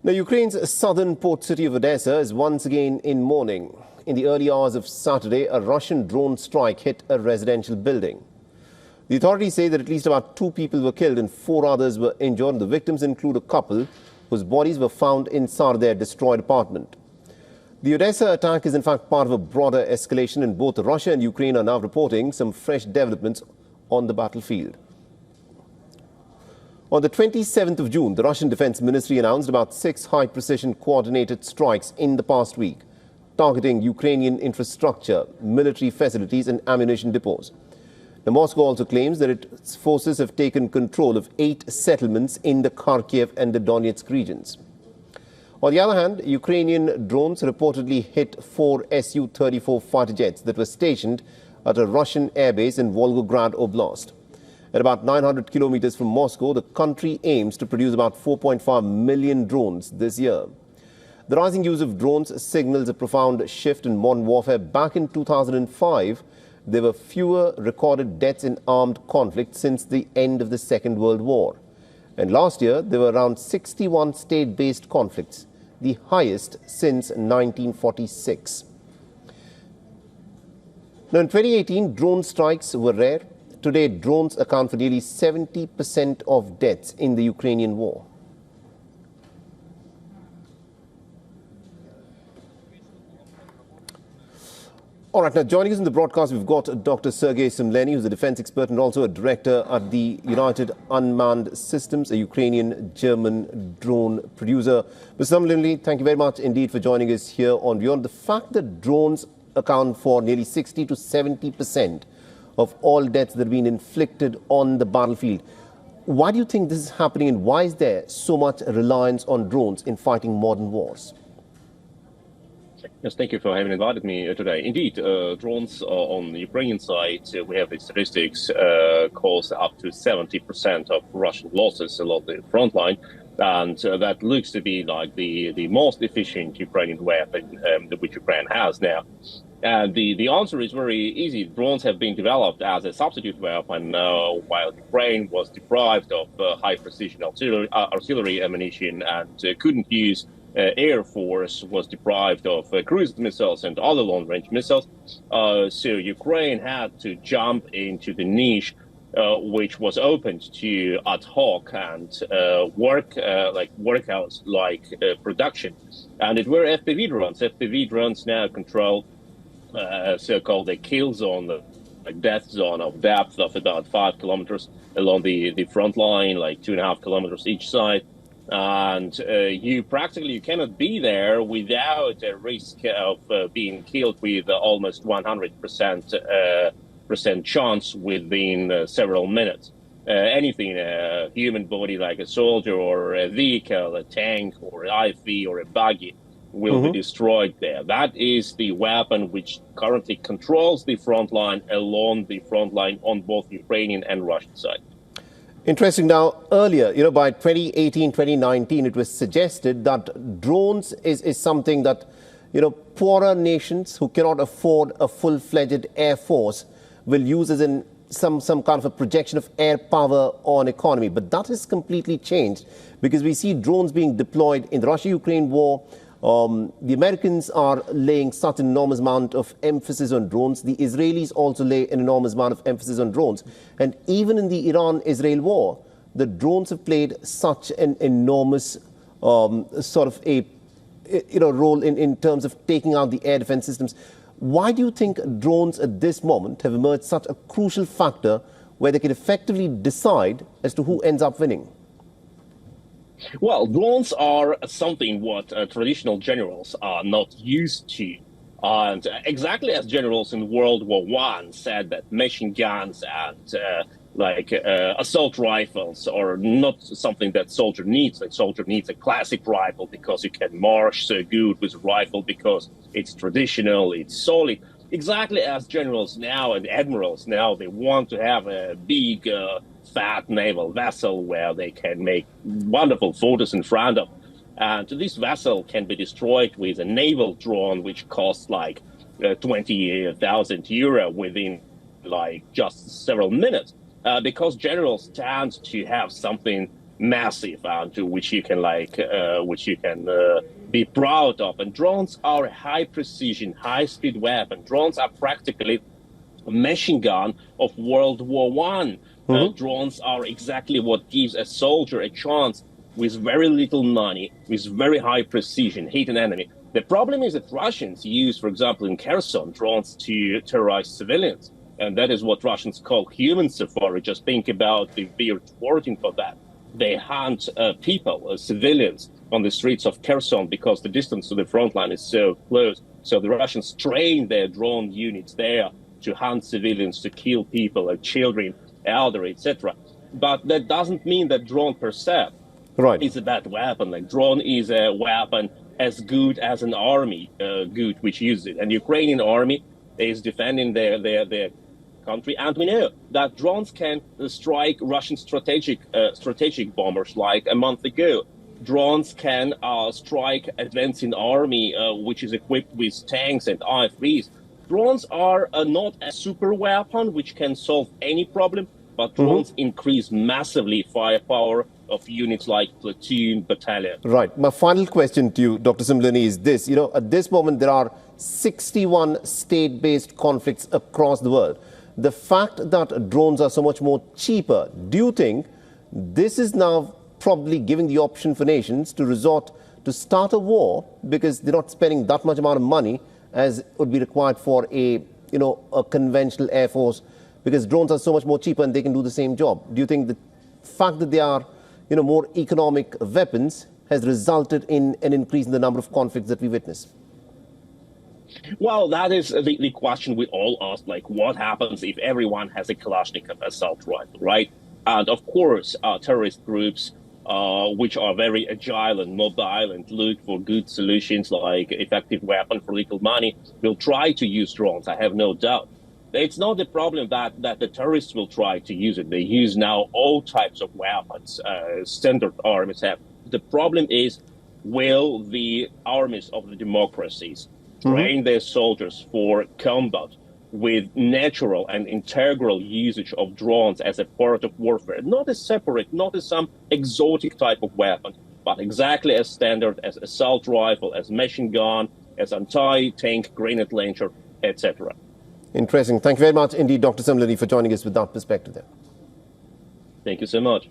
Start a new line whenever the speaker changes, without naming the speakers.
Now, Ukraine's southern port city of Odessa is once again in mourning. In the early hours of Saturday, a Russian drone strike hit a residential building. The authorities say that at least about 2 people were killed and 4 others were injured. The victims include a couple whose bodies were found inside their destroyed apartment. The Odessa attack is in fact part of a broader escalation, and both Russia and Ukraine are now reporting some fresh developments on the battlefield. On the 27th of June, the Russian Defense Ministry announced about 6 high-precision coordinated strikes in the past week, targeting Ukrainian infrastructure, military facilities and ammunition depots. Now, Moscow also claims that its forces have taken control of 8 settlements in the Kharkiv and the Donetsk regions. On the other hand, Ukrainian drones reportedly hit 4 Su-34 fighter jets that were stationed at a Russian airbase in Volgograd Oblast. At about 900 kilometers from Moscow, the country aims to produce about 4.5 million drones this year. The rising use of drones signals a profound shift in modern warfare. Back in 2005, there were fewer recorded deaths in armed conflict since the end of the Second World War. And last year, there were around 61 state-based conflicts, the highest since 1946. Now, in 2018, drone strikes were rare. Today, drones account for nearly 70% of deaths in the Ukrainian war. All right, now joining us in the broadcast, we've got Dr. Sergei Sumleny, who's a defense expert and also a director at the United Unmanned Systems, a Ukrainian-German drone producer. Mr. Sumleny, thank you very much indeed for joining us here on WION. The fact that drones account for nearly 60 to 70% of all deaths that have been inflicted on the battlefield. Why do you think this is happening, and why is there so much reliance on drones in fighting modern wars?
Yes, thank you for having invited me today. Indeed, drones on the Ukrainian side, we have the statistics, cause up to 70% of Russian losses along the front line. And that looks to be like the most efficient Ukrainian weapon which Ukraine has now. And the answer is very easy. Drones have been developed as a substitute weapon while Ukraine was deprived of high-precision artillery ammunition and couldn't use Air Force, was deprived of cruise missiles and other long-range missiles. So Ukraine had to jump into the niche which was opened to ad hoc and workhouse-like production. And it were FPV drones. FPV drones now control so-called a kill zone, a death zone of depth of about 5 kilometers along the front line, like 2.5 kilometers each side. And you cannot be there without a risk of being killed with almost 100% chance within several minutes. Anything, a human body like a soldier or a vehicle, a tank or an IV or a buggy will be destroyed there. That is the weapon which currently controls the front line, along the front line on both Ukrainian and Russian side.
Interesting. Now, earlier, by 2018, 2019, it was suggested that drones is something that, poorer nations who cannot afford a full-fledged air force will use as in some kind of a projection of air power on economy. But that has completely changed because we see drones being deployed in the Russia-Ukraine war. The Americans are laying such an enormous amount of emphasis on drones. The Israelis also lay an enormous amount of emphasis on drones. And even in the Iran-Israel war, the drones have played such an enormous sort of a role in terms of taking out the air defense systems. Why do you think drones at this moment have emerged such a crucial factor where they can effectively decide as to who ends up winning?
Well, drones are something what traditional generals are not used to. And exactly as generals in World War I said that machine guns and assault rifles are not something that soldier needs. Like soldier needs a classic rifle because you can march so good with a rifle because it's traditional, it's solid. Exactly as generals now and admirals now, they want to have a big fat naval vessel where they can make wonderful photos in front of. And this vessel can be destroyed with a naval drone, which costs like 20,000 euro within like just several minutes, because generals tend to have something massive and which you can be proud of. And drones are a high precision, high speed weapon. Drones are practically a machine gun of World War I. Drones are exactly what gives a soldier a chance with very little money, with very high precision, hit an enemy. The problem is that Russians use, for example, in Kherson, drones to terrorize civilians. And that is what Russians call human safari. Just think about the weird wording for that. They hunt people, civilians, on the streets of Kherson because the distance to the front line is so close. So the Russians train their drone units there to hunt civilians, to kill people, like children, elderly, etc. But that doesn't mean that drone per se is a bad weapon. Like drone is a weapon as good as an army which uses it. And the Ukrainian army is defending their country, and we know that drones can strike Russian strategic bombers. Like a month ago, drones can strike advancing army which is equipped with tanks and IFVs. Drones are not a super weapon which can solve any problem, but drones increase massively firepower of units like platoon, battalion.
Right. My final question to you, Dr. Simlani, is this. At this moment, there are 61 state-based conflicts across the world. The fact that drones are so much more cheaper, do you think this is now probably giving the option for nations to resort to start a war because they're not spending that much amount of money as would be required for a conventional air force, because drones are so much more cheaper and they can do the same job? Do you think the fact that they are more economic weapons has resulted in an increase in the number of conflicts that we witness?
Well, that is the question we all ask, like, what happens if everyone has a Kalashnikov assault rifle, right? And of course, terrorist groups, which are very agile and mobile and look for good solutions like effective weapon for little money, will try to use drones, I have no doubt. It's not the problem that the terrorists will try to use it. They use now all types of weapons, standard armies have. The problem is, will the armies of the democracies train their soldiers for combat with natural and integral usage of drones as a part of warfare, not as separate, not as some exotic type of weapon, but exactly as standard as assault rifle, as machine gun, as anti-tank grenade launcher, etc.
Interesting. Thank you very much indeed, Dr. Simlani, for joining us with that perspective there.
Thank you so much.